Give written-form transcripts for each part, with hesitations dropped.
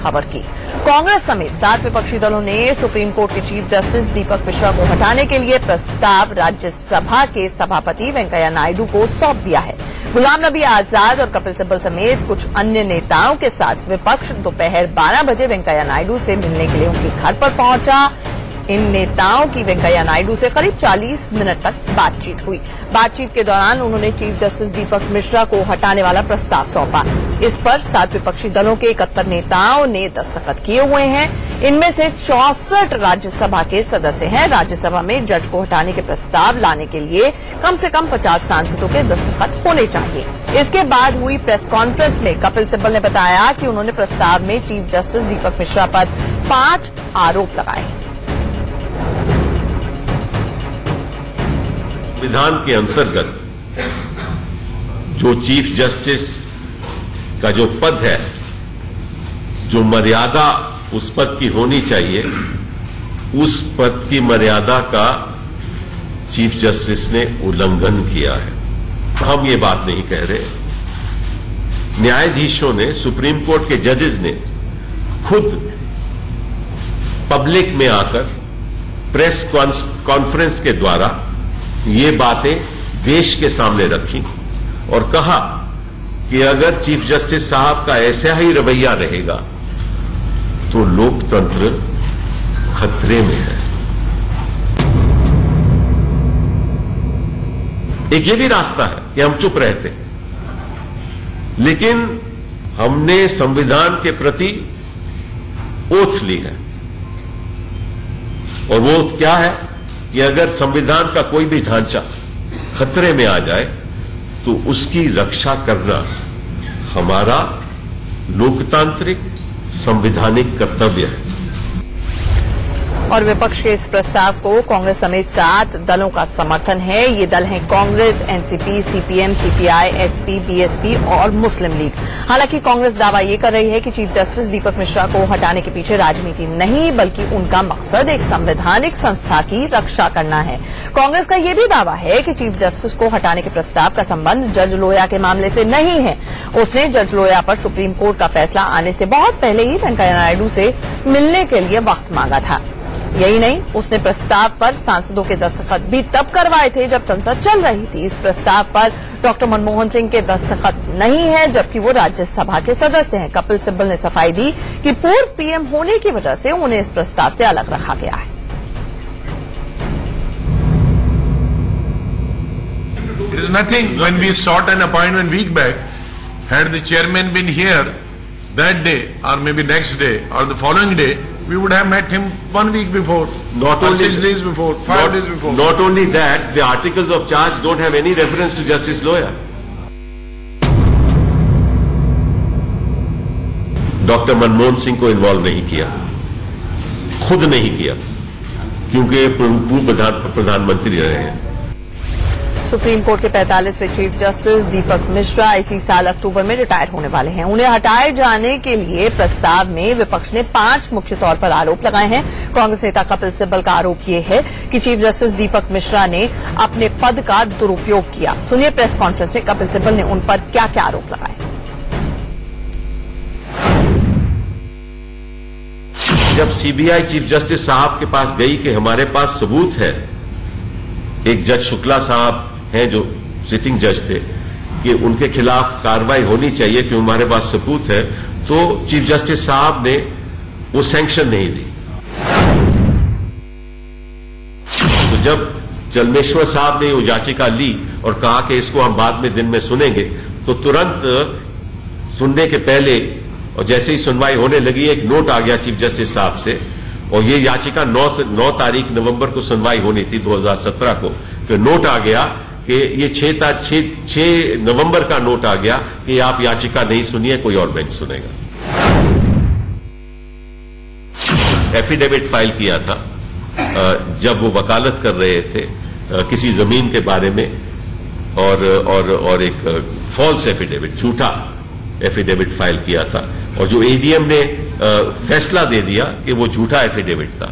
खबर की। कांग्रेस समेत 7 विपक्षी दलों ने सुप्रीम कोर्ट के चीफ जस्टिस दीपक मिश्रा को हटाने के लिए प्रस्ताव राज्यसभा के सभापति वेंकैया नायडू को सौंप दिया है। गुलाम नबी आजाद और कपिल सिब्बल समेत कुछ अन्य नेताओं के साथ विपक्ष दोपहर 12 बजे वेंकैया नायडू से मिलने के लिए उनके घर पर पहुंचा। इन नेताओं की वेंकैया नायडू से करीब 40 मिनट तक बातचीत हुई। बातचीत के दौरान उन्होंने चीफ जस्टिस दीपक मिश्रा को हटाने वाला प्रस्ताव सौंपा। इस पर 7 विपक्षी दलों के 71 नेताओं ने दस्तखत किए हुए हैं। इनमें से 64 राज्यसभा के सदस्य हैं। राज्यसभा में जज को हटाने के प्रस्ताव लाने के लिए कम से कम 50 सांसदों के दस्तखत होने चाहिए। इसके बाद हुई प्रेस कॉन्फ्रेंस में कपिल सिब्बल ने बताया कि उन्होंने प्रस्ताव में चीफ जस्टिस दीपक मिश्रा पर 5 आरोप लगाए। संविधान के अंतर्गत जो चीफ जस्टिस का जो पद है, जो मर्यादा उस पद की होनी चाहिए, उस पद की मर्यादा का चीफ जस्टिस ने उल्लंघन किया है। हम ये बात नहीं कह रहे। न्यायाधीशों ने, सुप्रीम कोर्ट के जजेस ने खुद पब्लिक में आकर प्रेस कॉन्फ्रेंस के द्वारा ये बातें देश के सामने रखी और कहा कि अगर चीफ जस्टिस साहब का ऐसा ही रवैया रहेगा तो लोकतंत्र खतरे में है। एक ये भी रास्ता है कि हम चुप रहते, लेकिन हमने संविधान के प्रति ओथ ली है और वो क्या है कि अगर संविधान का कोई भी ढांचा खतरे में आ जाए तो उसकी रक्षा करना हमारा लोकतांत्रिक संवैधानिक कर्तव्य है। और विपक्ष के इस प्रस्ताव को कांग्रेस समेत 7 दलों का समर्थन है। ये दल हैं Congress, NCP, CPM, CPI, SP, BSP और मुस्लिम लीग। हालांकि कांग्रेस दावा ये कर रही है कि चीफ जस्टिस दीपक मिश्रा को हटाने के पीछे राजनीति नहीं, बल्कि उनका मकसद एक संवैधानिक संस्था की रक्षा करना है। कांग्रेस का ये भी दावा है कि चीफ जस्टिस को हटाने के प्रस्ताव का संबंध जज लोया के मामले से नहीं है। उसने जज लोया पर सुप्रीम कोर्ट का फैसला आने से बहुत पहले ही वेंकैया नायडू से मिलने के लिए वक्त मांगा था। यही नहीं, उसने प्रस्ताव पर सांसदों के दस्तखत भी तब करवाए थे जब संसद चल रही थी। इस प्रस्ताव पर डॉक्टर मनमोहन सिंह के दस्तखत नहीं है, जबकि वो राज्यसभा के सदस्य हैं। कपिल सिब्बल ने सफाई दी कि पूर्व पीएम होने की वजह से उन्हें इस प्रस्ताव से अलग रखा गया है। There is nothing. When we sought an appointment week back, had the chairman been here that day or maybe next day or the following day, we would have met him 1 week before, not only 6 days before, 5 days before. Not only that, the articles of charge don't have any reference to Justice Loya. Doctor Manmohan Singh को involve नहीं किया, खुद नहीं किया, क्योंकि पूर्व प्रधानमंत्री रहे हैं। सुप्रीम कोर्ट के 45वें चीफ जस्टिस दीपक मिश्रा इसी साल अक्टूबर में रिटायर होने वाले हैं। उन्हें हटाए जाने के लिए प्रस्ताव में विपक्ष ने 5 मुख्य तौर पर आरोप लगाए हैं। कांग्रेस नेता कपिल सिब्बल का आरोप यह है कि चीफ जस्टिस दीपक मिश्रा ने अपने पद का दुरुपयोग किया। सुनिए प्रेस कॉन्फ्रेंस में कपिल सिब्बल ने उन पर क्या क्या आरोप लगाए। जब सीबीआई चीफ जस्टिस साहब के पास गई कि हमारे पास सबूत है, एक जज शुक्ला साहब हैं जो सिटिंग जज थे, कि उनके खिलाफ कार्रवाई होनी चाहिए क्योंकि हमारे पास सबूत है, तो चीफ जस्टिस साहब ने वो सैंक्शन नहीं दी। तो जब चलमेश्वर साहब ने वो याचिका ली और कहा कि इसको हम बाद में दिन में सुनेंगे, तो तुरंत सुनने के पहले और जैसे ही सुनवाई होने लगी एक नोट आ गया चीफ जस्टिस साहब से, और ये याचिका 9 तारीख नवंबर को सुनवाई होनी थी 2017 को, तो नोट आ गया कि ये 6 नवंबर का नोट आ गया कि आप याचिका नहीं सुनिए, कोई और बेंच सुनेगा। एफिडेविट फाइल किया था जब वो वकालत कर रहे थे किसी जमीन के बारे में, और एक फॉल्स एफिडेविट, झूठा एफिडेविट फाइल किया था, और जो एडीएम ने फैसला दे दिया कि वो झूठा एफिडेविट था।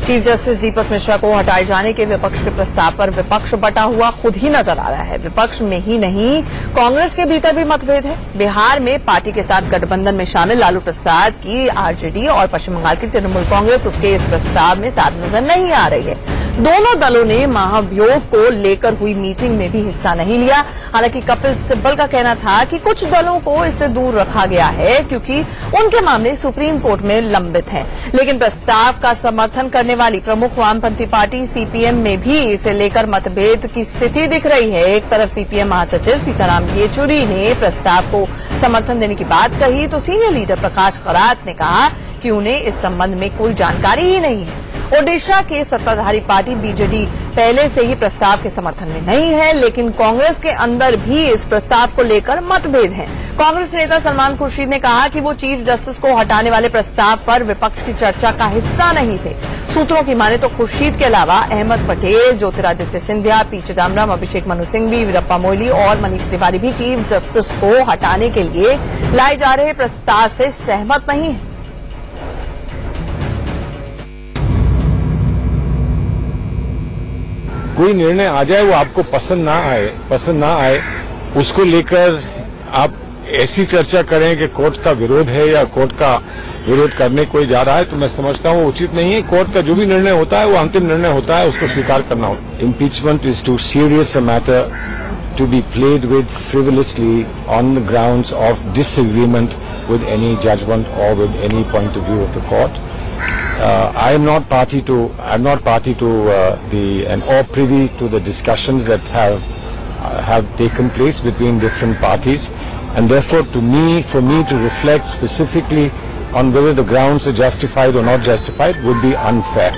चीफ जस्टिस दीपक मिश्रा को हटाए जाने के विपक्ष के प्रस्ताव पर विपक्ष बटा हुआ खुद ही नजर आ रहा है। विपक्ष में ही नहीं, कांग्रेस के भीतर भी मतभेद है। बिहार में पार्टी के साथ गठबंधन में शामिल लालू प्रसाद की आरजेडी और पश्चिम बंगाल की तृणमूल कांग्रेस उसके इस प्रस्ताव में साथ नजर नहीं आ रही है। दोनों दलों ने महाभियोग को लेकर हुई मीटिंग में भी हिस्सा नहीं लिया। हालांकि कपिल सिब्बल का कहना था कि कुछ दलों को इससे दूर रखा गया है क्योंकि उनके मामले सुप्रीम कोर्ट में लंबित हैं। लेकिन प्रस्ताव का समर्थन करने वाली प्रमुख वामपंथी पार्टी सीपीएम में भी इसे लेकर मतभेद की स्थिति दिख रही है। एक तरफ सीपीएम महासचिव सीताराम येचुरी ने प्रस्ताव को समर्थन देने की बात कही तो सीनियर लीडर प्रकाश करात ने कहा कि उन्हें इस संबंध में कोई जानकारी ही नहीं है। ओडिशा के सत्ताधारी पार्टी बीजेडी पहले से ही प्रस्ताव के समर्थन में नहीं है, लेकिन कांग्रेस के अंदर भी इस प्रस्ताव को लेकर मतभेद हैं। कांग्रेस नेता सलमान खुर्शीद ने कहा कि वो चीफ जस्टिस को हटाने वाले प्रस्ताव पर विपक्ष की चर्चा का हिस्सा नहीं थे। सूत्रों की माने तो खुर्शीद के अलावा अहमद पटेल, ज्योतिरादित्य सिंधिया, पी चिदम्बरम, अभिषेक मनु सिंघवी, वीरप्पा मोइली और मनीष तिवारी भी चीफ जस्टिस को हटाने के लिए लाए जा रहे प्रस्ताव से सहमत नहीं है। कोई निर्णय आ जाए वो आपको पसंद ना आए उसको लेकर आप ऐसी चर्चा करें कि कोर्ट का विरोध है या कोर्ट का विरोध करने कोई जा रहा है, तो मैं समझता हूँ उचित नहीं है। कोर्ट का जो भी निर्णय होता है वो अंतिम निर्णय होता है, उसको स्वीकार करना होता है। Impeachment is too serious a matter to be played with frivolously on the grounds of disagreement with any judgement or with any point of view of the court. I am not party to or privy to the discussions that have taken place between different parties, and therefore for me to reflect specifically on whether the grounds are justified or not justified would be unfair.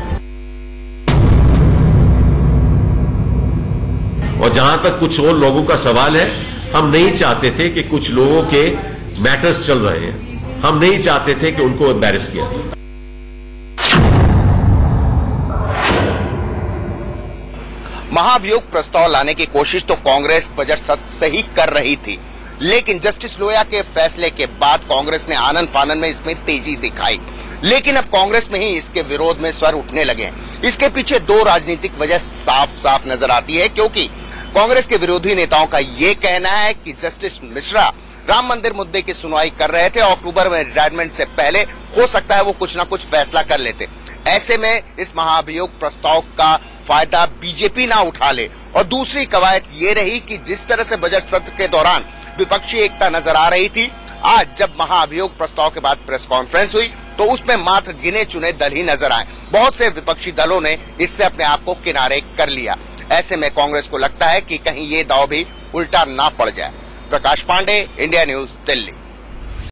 और जहां तक कुछ और लोगों का सवाल है, हम नहीं चाहते थे कि कुछ लोगों के मैटर्स चल रहे हैं, हम नहीं चाहते थे कि उनको एम्बैरेस किया जाए। महाभियोग प्रस्ताव लाने की कोशिश तो कांग्रेस बजट सत्र से ही कर रही थी, लेकिन जस्टिस लोया के फैसले के बाद कांग्रेस ने आनन फानन में इसमें तेजी दिखाई। लेकिन अब कांग्रेस में ही इसके विरोध में स्वर उठने लगे हैं। इसके पीछे दो राजनीतिक वजह साफ साफ नजर आती है, क्योंकि कांग्रेस के विरोधी नेताओं का ये कहना है कि जस्टिस मिश्रा राम मंदिर मुद्दे की सुनवाई कर रहे थे, अक्टूबर में रिटायरमेंट से पहले हो सकता है वो कुछ ना कुछ फैसला कर लेते। ऐसे में इस महाभियोग प्रस्ताव का फायदा बीजेपी ना उठा ले। और दूसरी कवायद ये रही कि जिस तरह से बजट सत्र के दौरान विपक्षी एकता नजर आ रही थी, आज जब महाभियोग प्रस्ताव के बाद प्रेस कॉन्फ्रेंस हुई तो उसमें मात्र गिने चुने दल ही नजर आए। बहुत से विपक्षी दलों ने इससे अपने आप को किनारे कर लिया। ऐसे में कांग्रेस को लगता है कि कहीं ये दांव भी उल्टा ना पड़ जाए। प्रकाश पांडे, इंडिया न्यूज, दिल्ली।